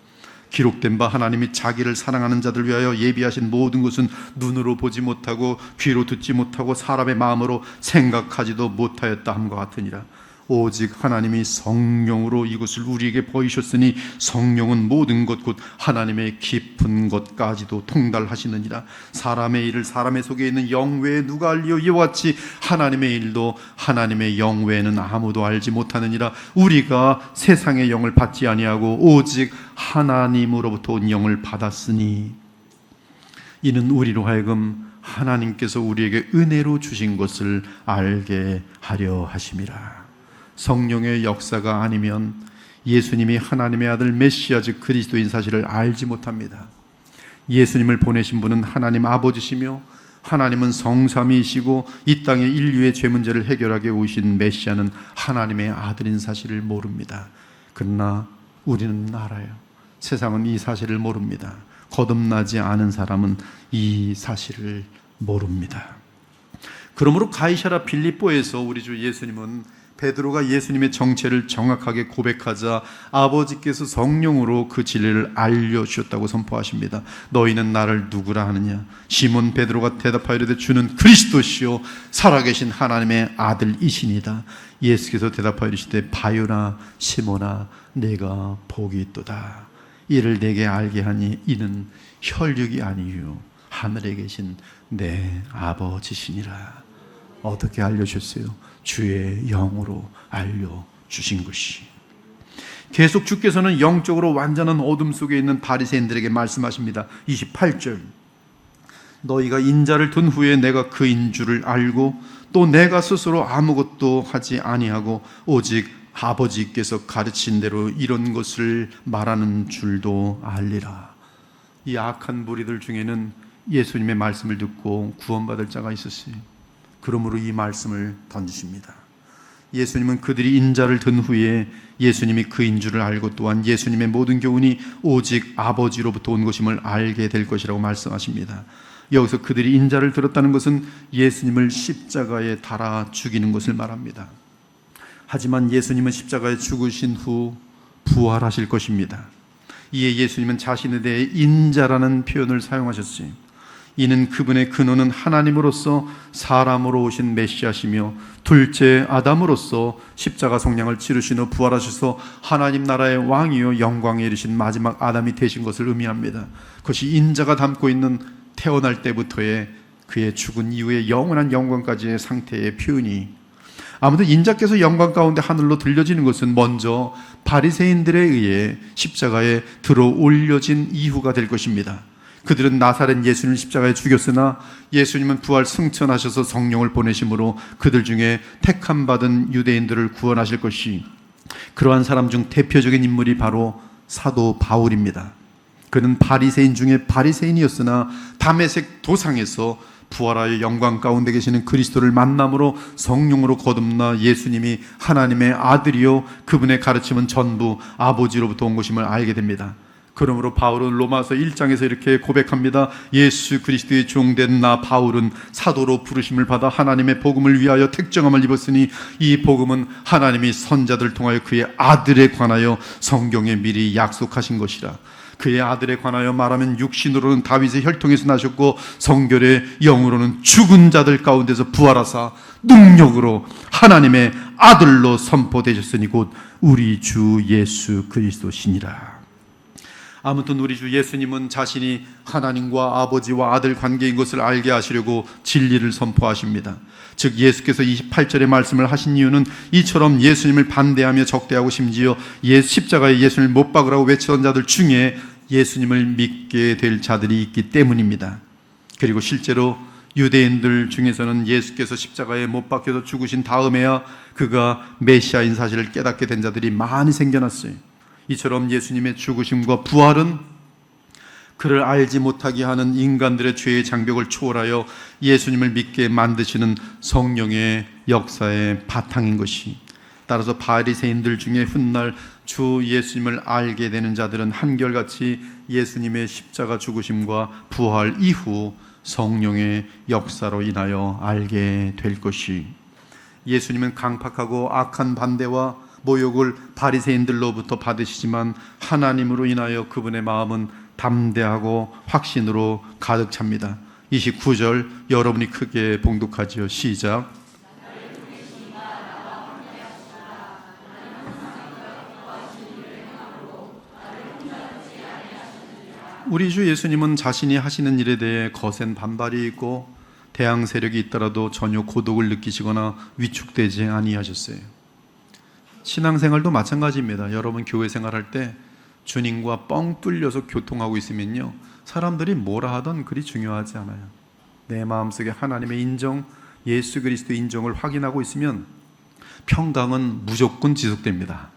기록된 바 하나님이 자기를 사랑하는 자들 위하여 예비하신 모든 것은 눈으로 보지 못하고 귀로 듣지 못하고 사람의 마음으로 생각하지도 못하였다 함과 같으니라. 오직 하나님이 성령으로 이것을 우리에게 보이셨으니 성령은 모든 것 곧 하나님의 깊은 것까지도 통달하시느니라. 사람의 일을 사람의 속에 있는 영 외에 누가 알리요? 이와 같이 하나님의 일도 하나님의 영 외에는 아무도 알지 못하느니라. 우리가 세상의 영을 받지 아니하고 오직 하나님으로부터 온 영을 받았으니 이는 우리로 하여금 하나님께서 우리에게 은혜로 주신 것을 알게 하려 하심이라. 성령의 역사가 아니면 예수님이 하나님의 아들 메시아 즉 그리스도인 사실을 알지 못합니다. 예수님을 보내신 분은 하나님 아버지시며 하나님은 성삼위이시고 이 땅의 인류의 죄 문제를 해결하게 오신 메시아는 하나님의 아들인 사실을 모릅니다. 그러나 우리는 알아요. 세상은 이 사실을 모릅니다. 거듭나지 않은 사람은 이 사실을 모릅니다. 그러므로 가이사랴 빌립보에서 우리 주 예수님은 베드로가 예수님의 정체를 정확하게 고백하자 아버지께서 성령으로 그 진리를 알려주셨다고 선포하십니다. 너희는 나를 누구라 하느냐? 시몬 베드로가 대답하이르되 주는 그리스도시요 살아계신 하나님의 아들이시니다. 예수께서 대답하이르시되 바요나 시몬아 내가 복이 있도다. 이를 내게 알게 하니 이는 혈육이 아니요 하늘에 계신 내 아버지시니라. 어떻게 알려주셨어요? 주의 영으로 알려주신 것이. 계속 주께서는 영적으로 완전한 어둠 속에 있는 바리새인들에게 말씀하십니다. 28절 너희가 인자를 둔 후에 내가 그인 줄을 알고 또 내가 스스로 아무것도 하지 아니하고 오직 아버지께서 가르친 대로 이런 것을 말하는 줄도 알리라. 이 악한 무리들 중에는 예수님의 말씀을 듣고 구원받을 자가 있었어요. 그러므로 이 말씀을 던지십니다. 예수님은 그들이 인자를 든 후에 예수님이 그인 줄을 알고 또한 예수님의 모든 교훈이 오직 아버지로부터 온 것임을 알게 될 것이라고 말씀하십니다. 여기서 그들이 인자를 들었다는 것은 예수님을 십자가에 달아 죽이는 것을 말합니다. 하지만 예수님은 십자가에 죽으신 후 부활하실 것입니다. 이에 예수님은 자신에 대해 인자라는 표현을 사용하셨어요. 이는 그분의 근원은 하나님으로서 사람으로 오신 메시아시며 둘째 아담으로서 십자가 속량을 치르신 후 부활하셔서 하나님 나라의 왕이요 영광에 이르신 마지막 아담이 되신 것을 의미합니다. 그것이 인자가 담고 있는 태어날 때부터의 그의 죽은 이후의 영원한 영광까지의 상태의 표현이, 아무튼 인자께서 영광 가운데 하늘로 들려지는 것은 먼저 바리새인들에 의해 십자가에 들어 올려진 이후가 될 것입니다. 그들은 나사렛 예수님을 십자가에 죽였으나 예수님은 부활 승천하셔서 성령을 보내심으로 그들 중에 택함 받은 유대인들을 구원하실 것이, 그러한 사람 중 대표적인 인물이 바로 사도 바울입니다. 그는 바리새인 중에 바리새인이었으나 다메섹 도상에서 부활하여 영광 가운데 계시는 그리스도를 만남으로 성령으로 거듭나 예수님이 하나님의 아들이요 그분의 가르침은 전부 아버지로부터 온 것임을 알게 됩니다. 그러므로 바울은 로마서 1장에서 이렇게 고백합니다. 예수 그리스도의 종된 나 바울은 사도로 부르심을 받아 하나님의 복음을 위하여 택정함을 입었으니 이 복음은 하나님이 선자들 통하여 그의 아들에 관하여 성경에 미리 약속하신 것이라. 그의 아들에 관하여 말하면 육신으로는 다윗의 혈통에서 나셨고 성결의 영으로는 죽은 자들 가운데서 부활하사 능력으로 하나님의 아들로 선포되셨으니 곧 우리 주 예수 그리스도시니라. 아무튼 우리 주 예수님은 자신이 하나님과 아버지와 아들 관계인 것을 알게 하시려고 진리를 선포하십니다. 즉 예수께서 28절의 말씀을 하신 이유는 이처럼 예수님을 반대하며 적대하고 심지어 십자가에 예수님을 못 박으라고 외치던 자들 중에 예수님을 믿게 될 자들이 있기 때문입니다. 그리고 실제로 유대인들 중에서는 예수께서 십자가에 못 박혀서 죽으신 다음에야 그가 메시아인 사실을 깨닫게 된 자들이 많이 생겨났어요. 이처럼 예수님의 죽으심과 부활은 그를 알지 못하게 하는 인간들의 죄의 장벽을 초월하여 예수님을 믿게 만드시는 성령의 역사의 바탕인 것이, 따라서 바리새인들 중에 훗날 주 예수님을 알게 되는 자들은 한결같이 예수님의 십자가 죽으심과 부활 이후 성령의 역사로 인하여 알게 될 것이, 예수님은 강팍하고 악한 반대와 모욕을 바리새인들로부터 받으시지만 하나님으로 인하여 그분의 마음은 담대하고 확신으로 가득 찹니다. 29절 여러분이 크게 봉독하지요. 시작. 우리 주 예수님은 자신이 하시는 일에 대해 거센 반발이 있고 대항 세력이 있더라도 전혀 고독을 느끼시거나 위축되지 아니하셨어요. 신앙생활도 마찬가지입니다. 여러분 교회 생활할 때 주님과 뻥 뚫려서 교통하고 있으면요, 사람들이 뭐라 하던 그리 중요하지 않아요. 내 마음속에 하나님의 인정, 예수 그리스도의 인정을 확인하고 있으면 평강은 무조건 지속됩니다.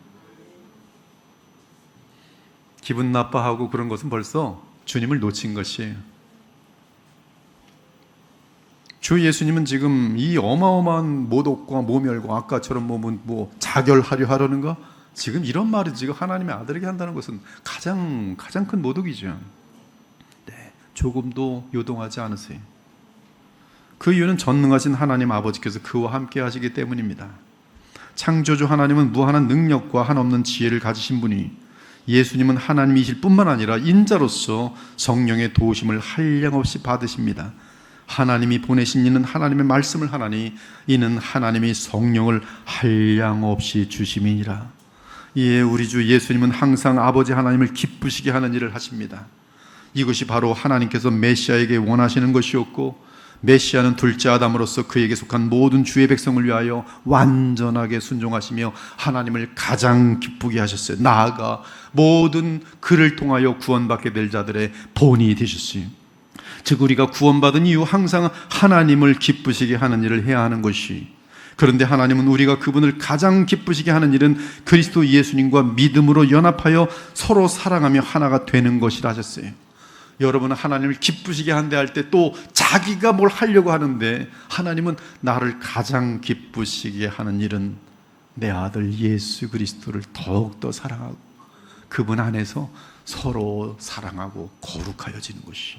기분 나빠하고 그런 것은 벌써 주님을 놓친 것이에요. 주 예수님은 지금 이 어마어마한 모독과 모멸과 아까처럼 뭐 자결하려 하려는가? 지금 이런 말을 지금 하나님의 아들에게 한다는 것은 가장 큰 모독이죠. 네, 조금도 요동하지 않으세요. 그 이유는 전능하신 하나님 아버지께서 그와 함께 하시기 때문입니다. 창조주 하나님은 무한한 능력과 한없는 지혜를 가지신 분이, 예수님은 하나님이실 뿐만 아니라 인자로서 성령의 도우심을 한량없이 받으십니다. 하나님이 보내신 이는 하나님의 말씀을 하나니 이는 하나님이 성령을 한량없이 주심이니라. 이에 우리 주 예수님은 항상 아버지 하나님을 기쁘시게 하는 일을 하십니다. 이것이 바로 하나님께서 메시아에게 원하시는 것이었고, 메시아는 둘째 아담으로서 그에게 속한 모든 주의 백성을 위하여 완전하게 순종하시며 하나님을 가장 기쁘게 하셨어요. 나아가 모든 그를 통하여 구원받게 될 자들의 본이 되셨어요. 즉 우리가 구원받은 이후 항상 하나님을 기쁘시게 하는 일을 해야 하는 것이, 그런데 하나님은 우리가 그분을 가장 기쁘시게 하는 일은 그리스도 예수님과 믿음으로 연합하여 서로 사랑하며 하나가 되는 것이라 하셨어요. 여러분은 하나님을 기쁘시게 한다 할 때 또 자기가 뭘 하려고 하는데, 하나님은 나를 가장 기쁘시게 하는 일은 내 아들 예수 그리스도를 더욱더 사랑하고 그분 안에서 서로 사랑하고 거룩하여지는 것이.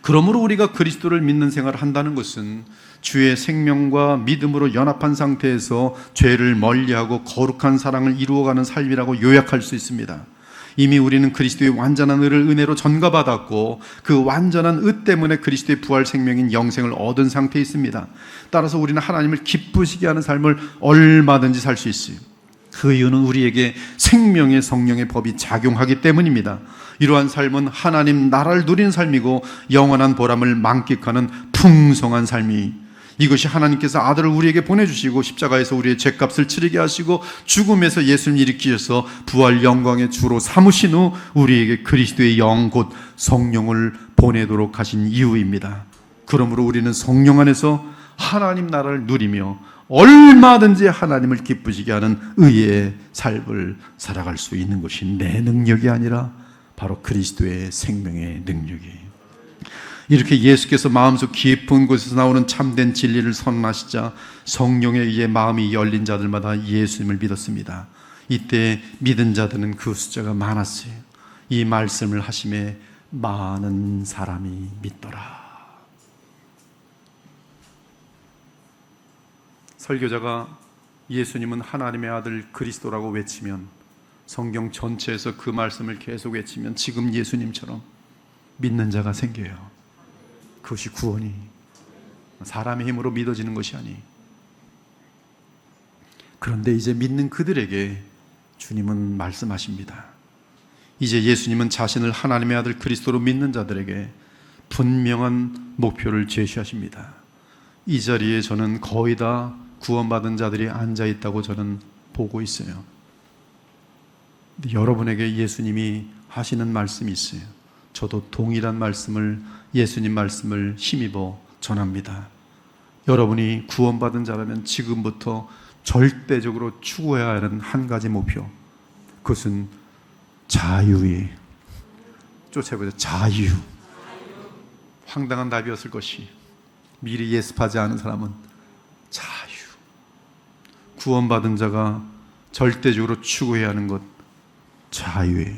그러므로 우리가 그리스도를 믿는 생활을 한다는 것은 주의 생명과 믿음으로 연합한 상태에서 죄를 멀리하고 거룩한 사랑을 이루어가는 삶이라고 요약할 수 있습니다. 이미 우리는 그리스도의 완전한 의를 은혜로 전가받았고 그 완전한 의 때문에 그리스도의 부활 생명인 영생을 얻은 상태에 있습니다. 따라서 우리는 하나님을 기쁘시게 하는 삶을 얼마든지 살 수 있어요. 그 이유는 우리에게 생명의 성령의 법이 작용하기 때문입니다. 이러한 삶은 하나님 나라를 누리는 삶이고 영원한 보람을 만끽하는 풍성한 삶이, 이것이 하나님께서 아들을 우리에게 보내주시고 십자가에서 우리의 죄값을 치르게 하시고 죽음에서 예수님을 일으키셔서 부활 영광의 주로 삼으신 후 우리에게 그리스도의 영 곧 성령을 보내도록 하신 이유입니다. 그러므로 우리는 성령 안에서 하나님 나라를 누리며 얼마든지 하나님을 기쁘시게 하는 의의 삶을 살아갈 수 있는 것이 내 능력이 아니라 바로 그리스도의 생명의 능력이에요. 이렇게 예수께서 마음속 깊은 곳에서 나오는 참된 진리를 선언하시자 성령에 의해 마음이 열린 자들마다 예수님을 믿었습니다. 이때 믿은 자들은 그 숫자가 많았어요. 이 말씀을 하심에 많은 사람이 믿더라. 설교자가 예수님은 하나님의 아들 그리스도라고 외치면, 성경 전체에서 그 말씀을 계속 외치면 지금 예수님처럼 믿는 자가 생겨요. 그것이 구원이 사람의 힘으로 믿어지는 것이 아니. 그런데 이제 믿는 그들에게 주님은 말씀하십니다. 이제 예수님은 자신을 하나님의 아들 그리스도로 믿는 자들에게 분명한 목표를 제시하십니다. 이 자리에 저는 거의 다 구원받은 자들이 앉아 있다고 저는 보고 있어요. 여러분에게 예수님이 하시는 말씀이 있어요. 저도 동일한 말씀을, 예수님 말씀을 힘입어 전합니다. 여러분이 구원받은 자라면 지금부터 절대적으로 추구해야 하는 한 가지 목표, 그것은 자유예요. 쫓아보자. 자유. 황당한 답이었을 것이, 미리 예습하지 않은 사람은 자유. 구원받은 자가 절대적으로 추구해야 하는 것, 자유예요.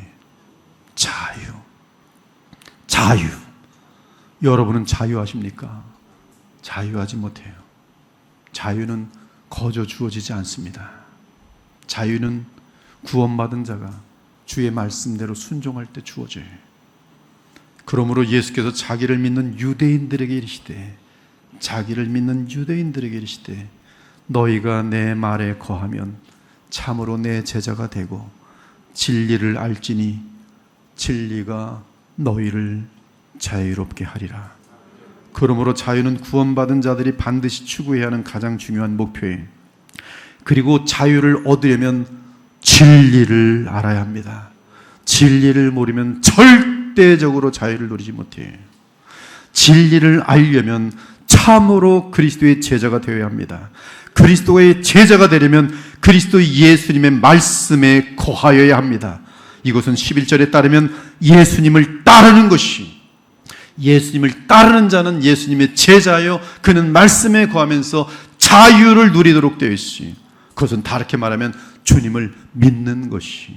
자유. 자유. 여러분은 자유하십니까? 자유하지 못해요. 자유는 거저 주어지지 않습니다. 자유는 구원받은 자가 주의 말씀대로 순종할 때 주어져요. 그러므로 예수께서 자기를 믿는 유대인들에게 이르시되, 자기를 믿는 유대인들에게 이르시되, 너희가 내 말에 거하면 참으로 내 제자가 되고 진리를 알지니 진리가 너희를 자유롭게 하리라. 그러므로 자유는 구원받은 자들이 반드시 추구해야 하는 가장 중요한 목표예요. 그리고 자유를 얻으려면 진리를 알아야 합니다. 진리를 모르면 절대적으로 자유를 누리지 못해요. 진리를 알려면 참으로 그리스도의 제자가 되어야 합니다. 그리스도의 제자가 되려면 그리스도 예수님의 말씀에 거하여야 합니다. 이것은 11절에 따르면 예수님을 따르는 것이, 예수님을 따르는 자는 예수님의 제자요 그는 말씀에 거하면서 자유를 누리도록 되어 있어요. 그것은 다르게 말하면 주님을 믿는 것이,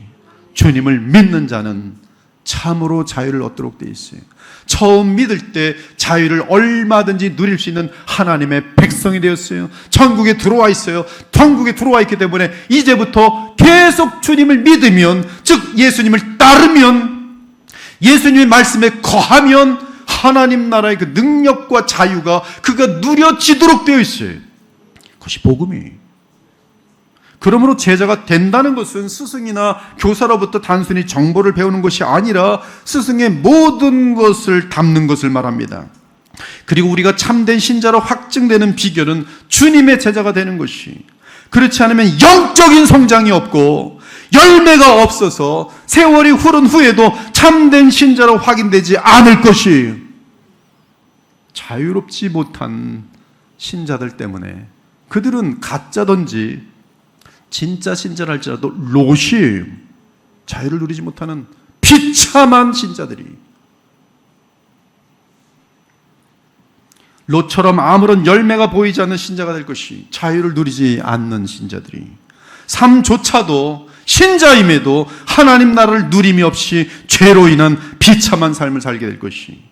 주님을 믿는 자는 참으로 자유를 얻도록 되어 있어요. 처음 믿을 때 자유를 얼마든지 누릴 수 있는 하나님의 백성이 되었어요. 천국에 들어와 있어요. 천국에 들어와 있기 때문에 이제부터 계속 주님을 믿으면, 즉 예수님을 따르면, 예수님의 말씀에 거하면 하나님 나라의 그 능력과 자유가 그가 누려지도록 되어 있어요. 그것이 복음이에요. 그러므로 제자가 된다는 것은 스승이나 교사로부터 단순히 정보를 배우는 것이 아니라 스승의 모든 것을 담는 것을 말합니다. 그리고 우리가 참된 신자로 확증되는 비결은 주님의 제자가 되는 것이, 그렇지 않으면 영적인 성장이 없고 열매가 없어서 세월이 흐른 후에도 참된 신자로 확인되지 않을 것이, 자유롭지 못한 신자들 때문에 그들은 가짜든지 진짜 신자를 할지라도 롯이 자유를 누리지 못하는 비참한 신자들이, 롯처럼 아무런 열매가 보이지 않는 신자가 될 것이, 자유를 누리지 않는 신자들이, 삶조차도 신자임에도 하나님 나라를 누림이 없이 죄로 인한 비참한 삶을 살게 될 것이,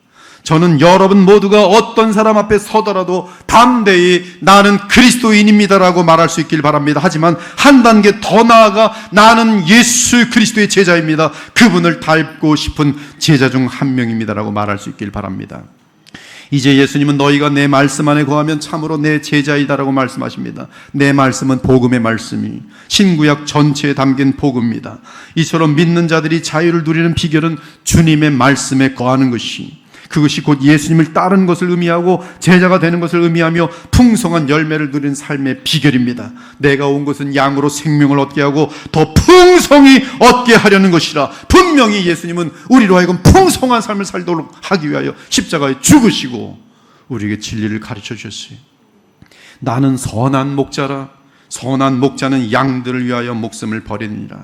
저는 여러분 모두가 어떤 사람 앞에 서더라도 담대히 나는 그리스도인입니다라고 말할 수 있길 바랍니다. 하지만 한 단계 더 나아가 나는 예수 그리스도의 제자입니다, 그분을 닮고 싶은 제자 중 한 명입니다라고 말할 수 있길 바랍니다. 이제 예수님은 너희가 내 말씀 안에 거하면 참으로 내 제자이다라고 말씀하십니다. 내 말씀은 복음의 말씀이 신구약 전체에 담긴 복음입니다. 이처럼 믿는 자들이 자유를 누리는 비결은 주님의 말씀에 거하는 것이, 그것이 곧 예수님을 따르는 것을 의미하고 제자가 되는 것을 의미하며 풍성한 열매를 누리는 삶의 비결입니다. 내가 온 것은 양으로 생명을 얻게 하고 더 풍성히 얻게 하려는 것이라. 분명히 예수님은 우리로 하여금 풍성한 삶을 살도록 하기 위하여 십자가에 죽으시고 우리에게 진리를 가르쳐 주셨어요. 나는 선한 목자라. 선한 목자는 양들을 위하여 목숨을 버리느니라.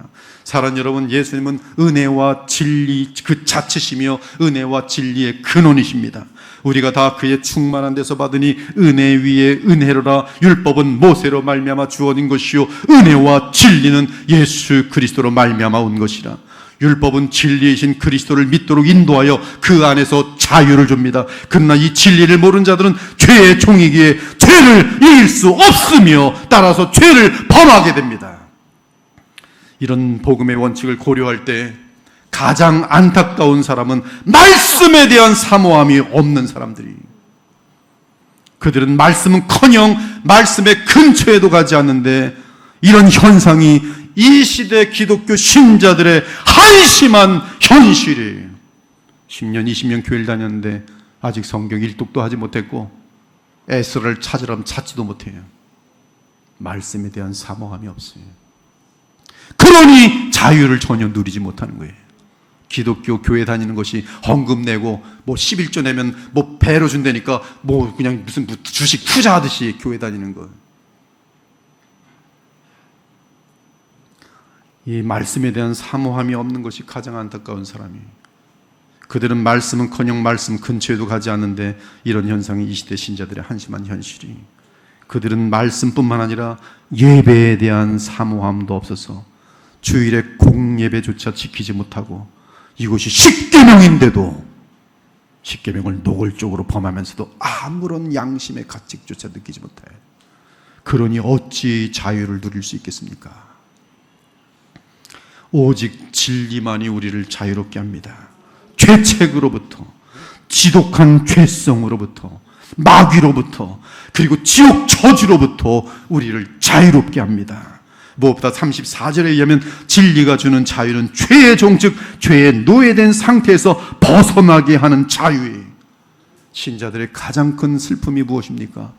사랑하는 여러분, 예수님은 은혜와 진리 그 자체시며 은혜와 진리의 근원이십니다. 우리가 다 그의 충만한 데서 받으니 은혜 위에 은혜로라. 율법은 모세로 말미암아 주어진 것이요 은혜와 진리는 예수 그리스도로 말미암아 온 것이라. 율법은 진리이신 그리스도를 믿도록 인도하여 그 안에서 자유를 줍니다. 그러나 이 진리를 모르는 자들은 죄의 종이기에 죄를 이길 수 없으며 따라서 죄를 범하게 됩니다. 이런 복음의 원칙을 고려할 때 가장 안타까운 사람은 말씀에 대한 사모함이 없는 사람들이, 그들은 말씀은커녕 말씀의 근처에도 가지 않는데, 이런 현상이 이 시대 기독교 신자들의 한심한 현실이에요. 10년, 20년 교회를 다녔는데 아직 성경 일독도 하지 못했고 에스라를 찾으라면 찾지도 못해요. 말씀에 대한 사모함이 없어요. 그러니 자유를 전혀 누리지 못하는 거예요. 기독교 교회 다니는 것이 헌금 내고 뭐 11조 내면 뭐 배로 준다니까 뭐 그냥 무슨 주식 투자하듯이 교회 다니는 거예요. 이 말씀에 대한 사모함이 없는 것이 가장 안타까운 사람이에요. 그들은 말씀은커녕 말씀 근처에도 가지 않는데, 이런 현상이 이 시대 신자들의 한심한 현실이, 그들은 말씀뿐만 아니라 예배에 대한 사모함도 없어서 주일에 공예배조차 지키지 못하고, 이곳이 십계명인데도 십계명을 노골적으로 범하면서도 아무런 양심의 가책조차 느끼지 못해요. 그러니 어찌 자유를 누릴 수 있겠습니까? 오직 진리만이 우리를 자유롭게 합니다. 죄책으로부터, 지독한 죄성으로부터, 마귀로부터, 그리고 지옥 저주로부터 우리를 자유롭게 합니다. 무엇보다 34절에 의하면 진리가 주는 자유는 죄의 종, 즉 죄에 노예된 상태에서 벗어나게 하는 자유예요. 신자들의 가장 큰 슬픔이 무엇입니까?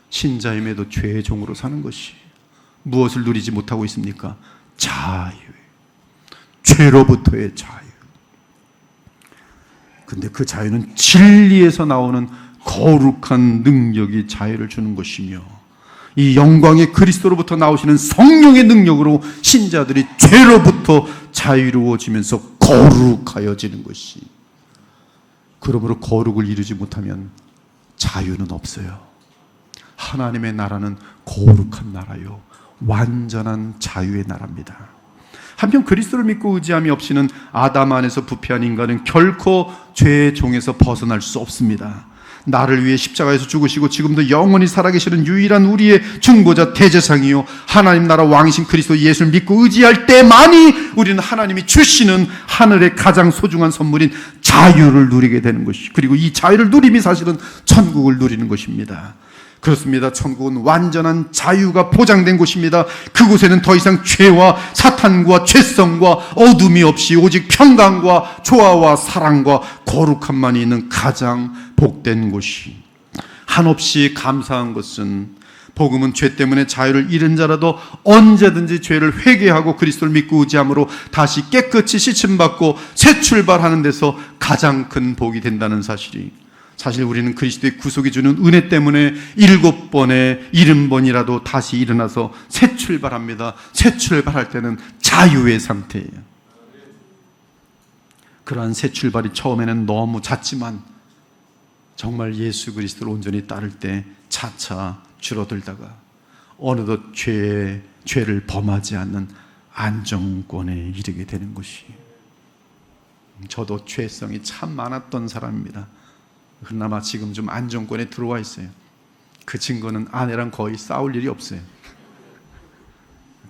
신자임에도 죄의 종으로 사는 것이. 무엇을 누리지 못하고 있습니까? 자유. 죄로부터의 자유. 근데 그 자유는 진리에서 나오는 거룩한 능력이 자유를 주는 것이며, 이 영광의 그리스도로부터 나오시는 성령의 능력으로 신자들이 죄로부터 자유로워지면서 거룩하여지는 것이. 그러므로 거룩을 이루지 못하면 자유는 없어요. 하나님의 나라는 거룩한 나라요, 완전한 자유의 나라입니다. 한편 그리스도를 믿고 의지함이 없이는 아담 안에서 부패한 인간은 결코 죄의 종에서 벗어날 수 없습니다. 나를 위해 십자가에서 죽으시고 지금도 영원히 살아계시는 유일한 우리의 중보자 대제사장이요 하나님 나라 왕이신 그리스도 예수를 믿고 의지할 때만이 우리는 하나님이 주시는 하늘의 가장 소중한 선물인 자유를 누리게 되는 것이, 그리고 이 자유를 누림이 사실은 천국을 누리는 것입니다. 그렇습니다. 천국은 완전한 자유가 보장된 곳입니다. 그곳에는 더 이상 죄와 사탄과 죄성과 어둠이 없이 오직 평강과 조화와 사랑과 거룩함만이 있는 가장 복된 곳이. 한없이 감사한 것은 복음은 죄 때문에 자유를 잃은 자라도 언제든지 죄를 회개하고 그리스도를 믿고 의지함으로 다시 깨끗이 씻음받고 새 출발하는 데서 가장 큰 복이 된다는 사실이, 사실 우리는 그리스도의 구속이 주는 은혜 때문에 7번에 70번이라도 다시 일어나서 새 출발합니다. 새 출발할 때는 자유의 상태예요. 그러한 새 출발이 처음에는 너무 잦지만 정말 예수 그리스도를 온전히 따를 때 차차 줄어들다가 어느덧 죄를 범하지 않는 안정권에 이르게 되는 것이. 저도 죄성이 참 많았던 사람입니다. 그나마 지금 좀 안정권에 들어와 있어요. 그 증거는 아내랑 거의 싸울 일이 없어요.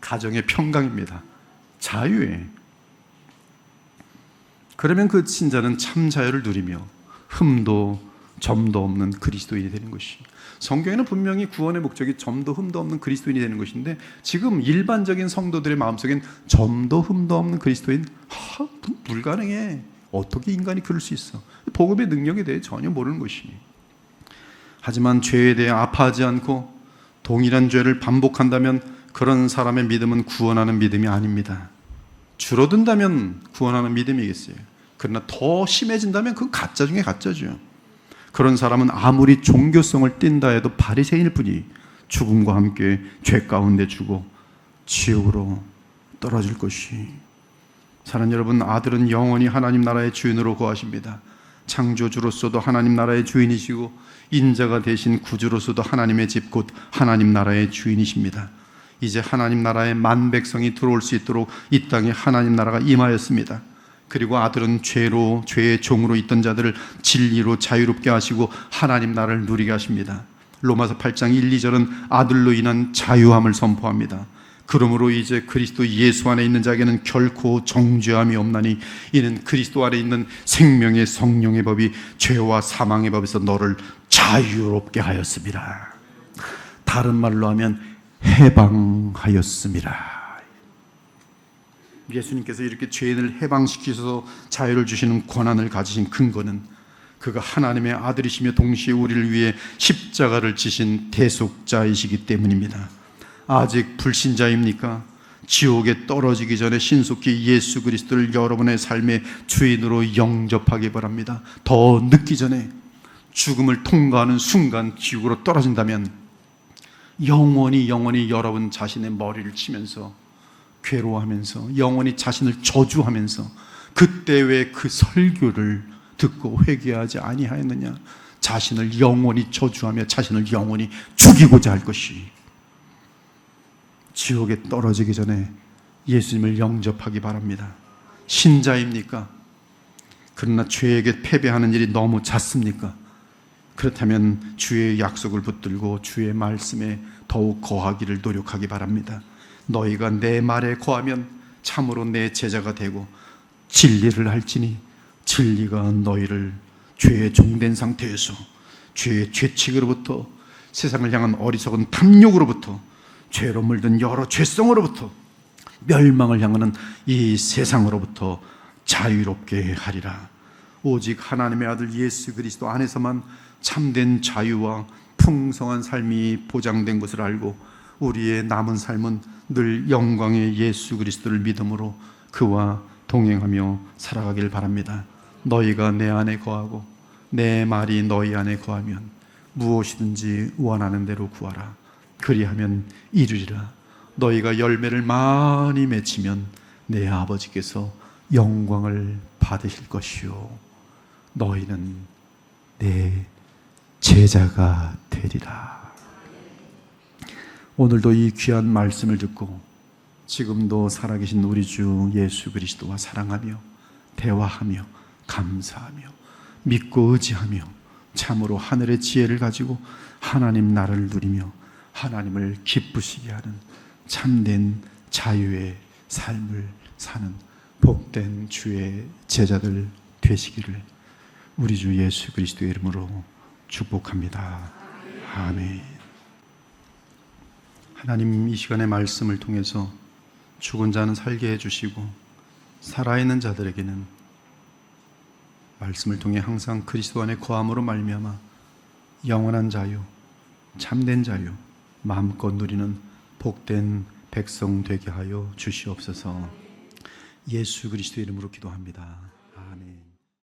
가정의 평강입니다. 자유예요. 그러면 그 신자는 참 자유를 누리며 흠도 점도 없는 그리스도인이 되는 것이, 성경에는 분명히 구원의 목적이 점도 흠도 없는 그리스도인이 되는 것인데, 지금 일반적인 성도들의 마음속엔 점도 흠도 없는 그리스도인, 불가능해. 어떻게 인간이 그럴 수 있어? 복음의 능력에 대해 전혀 모르는 것이. 하지만 죄에 대해 아파하지 않고 동일한 죄를 반복한다면 그런 사람의 믿음은 구원하는 믿음이 아닙니다. 줄어든다면 구원하는 믿음이겠어요. 그러나 더 심해진다면 그건 가짜 중에 가짜죠. 그런 사람은 아무리 종교성을 띈다 해도 바리새인일 뿐이 죽음과 함께 죄 가운데 죽어 지옥으로 떨어질 것이. 사랑하는 여러분, 아들은 영원히 하나님 나라의 주인으로 거하십니다. 창조주로서도 하나님 나라의 주인이시고 인자가 되신 구주로서도 하나님의 집 곧 하나님 나라의 주인이십니다. 이제 하나님 나라에 만 백성이 들어올 수 있도록 이 땅에 하나님 나라가 임하였습니다. 그리고 아들은 죄의 종으로 있던 자들을 진리로 자유롭게 하시고 하나님 나라를 누리게 하십니다. 로마서 8장 1, 2절은 아들로 인한 자유함을 선포합니다. 그러므로 이제 그리스도 예수 안에 있는 자에게는 결코 정죄함이 없나니 이는 그리스도 안에 있는 생명의 성령의 법이 죄와 사망의 법에서 너를 자유롭게 하였습니다. 다른 말로 하면 해방하였습니다. 예수님께서 이렇게 죄인을 해방시키셔서 자유를 주시는 권한을 가지신 근거는 그가 하나님의 아들이시며 동시에 우리를 위해 십자가를 지신 대속자이시기 때문입니다. 아직 불신자입니까? 지옥에 떨어지기 전에 신속히 예수 그리스도를 여러분의 삶의 주인으로 영접하기 바랍니다. 더 늦기 전에 죽음을 통과하는 순간 지옥으로 떨어진다면 영원히 여러분 자신의 머리를 치면서 괴로워하면서 영원히 자신을 저주하면서 그때 왜 그 설교를 듣고 회개하지 아니하였느냐, 자신을 영원히 저주하며 자신을 영원히 죽이고자 할 것이. 지옥에 떨어지기 전에 예수님을 영접하기 바랍니다. 신자입니까? 그러나 죄에게 패배하는 일이 너무 잦습니까? 그렇다면 주의 약속을 붙들고 주의 말씀에 더욱 거하기를 노력하기 바랍니다. 너희가 내 말에 거하면 참으로 내 제자가 되고 진리를 할지니 진리가 너희를 죄에 종된 상태에서 죄의 죄칙으로부터, 세상을 향한 어리석은 탐욕으로부터, 죄로 물든 여러 죄성으로부터, 멸망을 향하는 이 세상으로부터 자유롭게 하리라. 오직 하나님의 아들 예수 그리스도 안에서만 참된 자유와 풍성한 삶이 보장된 것을 알고 우리의 남은 삶은 늘 영광의 예수 그리스도를 믿음으로 그와 동행하며 살아가길 바랍니다. 너희가 내 안에 거하고 내 말이 너희 안에 거하면 무엇이든지 원하는 대로 구하라. 그리하면 이루리라. 너희가 열매를 많이 맺히면 내 아버지께서 영광을 받으실 것이요 너희는 내 제자가 되리라. 오늘도 이 귀한 말씀을 듣고 지금도 살아계신 우리 주 예수 그리스도와 사랑하며 대화하며 감사하며 믿고 의지하며 참으로 하늘의 지혜를 가지고 하나님 나라를 누리며 하나님을 기쁘시게 하는 참된 자유의 삶을 사는 복된 주의 제자들 되시기를 우리 주 예수 그리스도의 이름으로 축복합니다. 아멘. 하나님, 이 시간의 말씀을 통해서 죽은 자는 살게 해주시고 살아있는 자들에게는 말씀을 통해 항상 그리스도 안에 거함으로 말미암아 영원한 자유, 참된 자유, 마음껏 누리는 복된 백성 되게 하여 주시옵소서. 예수 그리스도의 이름으로 기도합니다.